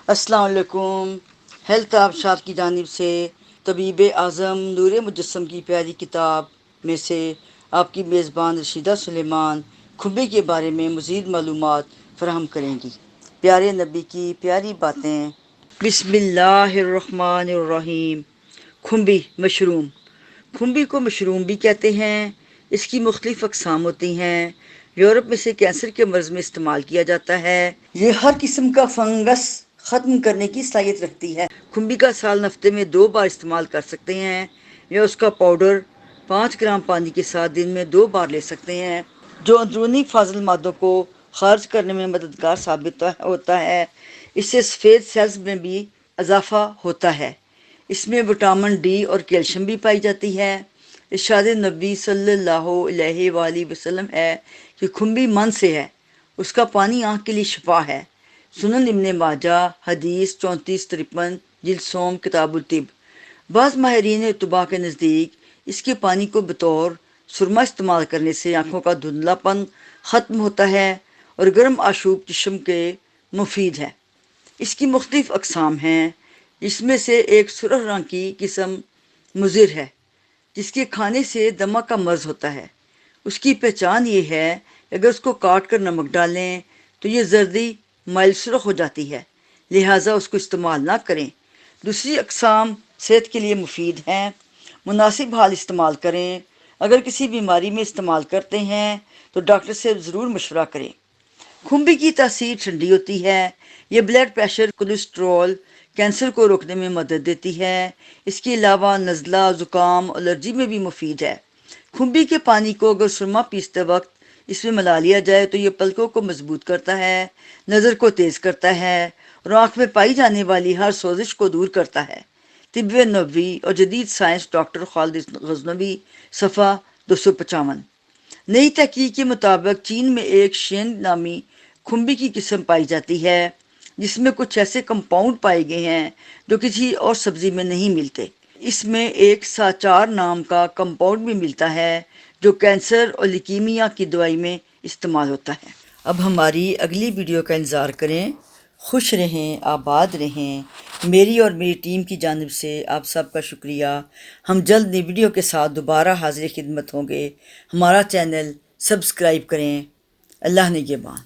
السلام علیکم۔ ہیلتھ آبشار کی جانب سے طبیب اعظم نور مجسم کی پیاری کتاب میں سے آپ کی میزبان رشیدہ سلیمان کھمبے کے بارے میں مزید معلومات فراہم کریں گی۔ پیارے نبی کی پیاری باتیں۔ بسم اللہ الرحمن الرحیم۔ کھمبی مشروم۔ کھمبی کو مشروم بھی کہتے ہیں۔ اس کی مختلف اقسام ہوتی ہیں۔ یورپ میں سے کینسر کے مرض میں استعمال کیا جاتا ہے۔ یہ ہر قسم کا فنگس ختم کرنے کی صلاحیت رکھتی ہے۔ کھمبی کا سال ہفتے میں 2 بار استعمال کر سکتے ہیں یا اس کا پاؤڈر 5 گرام پانی کے ساتھ دن میں 2 بار لے سکتے ہیں، جو اندرونی فاضل مادوں کو خارج کرنے میں مددگار ثابت ہوتا ہے۔ اس سے سفید سیلز میں بھی اضافہ ہوتا ہے۔ اس میں وٹامن ڈی اور کیلشیم بھی پائی جاتی ہے۔ ارشاد نبی صلی اللہ علیہ وآلہ وسلم ہے کہ کھمبی من سے ہے، اس کا پانی آنکھ کے لیے شفا ہے۔ سنن ابن ماجہ حدیث 3453 جلد سوم کتاب الطب۔ بعض ماہرین طب کے نزدیک اس کے پانی کو بطور سرما استعمال کرنے سے آنکھوں کا دھندلا پن ختم ہوتا ہے اور گرم آشوب جسم کے مفید ہے۔ اس کی مختلف اقسام ہیں، اس میں سے ایک سرخ رنگ کی قسم مضر ہے، جس کے کھانے سے دمہ کا مرض ہوتا ہے۔ اس کی پہچان یہ ہے کہ اگر اس کو کاٹ کر نمک ڈالیں تو یہ زردی مائل سرخ ہو جاتی ہے، لہٰذا اس کو استعمال نہ کریں۔ دوسری اقسام صحت کے لیے مفید ہیں، مناسب حال استعمال کریں۔ اگر کسی بیماری میں استعمال کرتے ہیں تو ڈاکٹر سے ضرور مشورہ کریں۔ کھمبی کی تاثیر ٹھنڈی ہوتی ہے۔ یہ بلڈ پریشر، کولیسٹرول، کینسر کو روکنے میں مدد دیتی ہے۔ اس کے علاوہ نزلہ، زکام، الرجی میں بھی مفید ہے۔ کھمبی کے پانی کو اگر سرما پیستے وقت اس میں ملا لیا جائے تو یہ پلکوں کو مضبوط کرتا ہے، نظر کو تیز کرتا ہے اور آنکھ میں پائی جانے والی ہر سوزش کو دور کرتا ہے۔ طب نبوی اور جدید سائنس، ڈاکٹر خالد غزنوی، صفحہ 255۔ نئی تحقیق کے مطابق چین میں ایک شین نامی کھمبی کی قسم پائی جاتی ہے جس میں کچھ ایسے کمپاؤنڈ پائے گئے ہیں جو کسی اور سبزی میں نہیں ملتے۔ اس میں ایک ساچار نام کا کمپاؤنڈ بھی ملتا ہے جو کینسر اور لیکیمیا کی دوائی میں استعمال ہوتا ہے۔ اب ہماری اگلی ویڈیو کا انتظار کریں۔ خوش رہیں، آباد رہیں۔ میری اور میری ٹیم کی جانب سے آپ سب کا شکریہ۔ ہم جلد نئی ویڈیو کے ساتھ دوبارہ حاضر خدمت ہوں گے۔ ہمارا چینل سبسکرائب کریں۔ اللہ نگہبان۔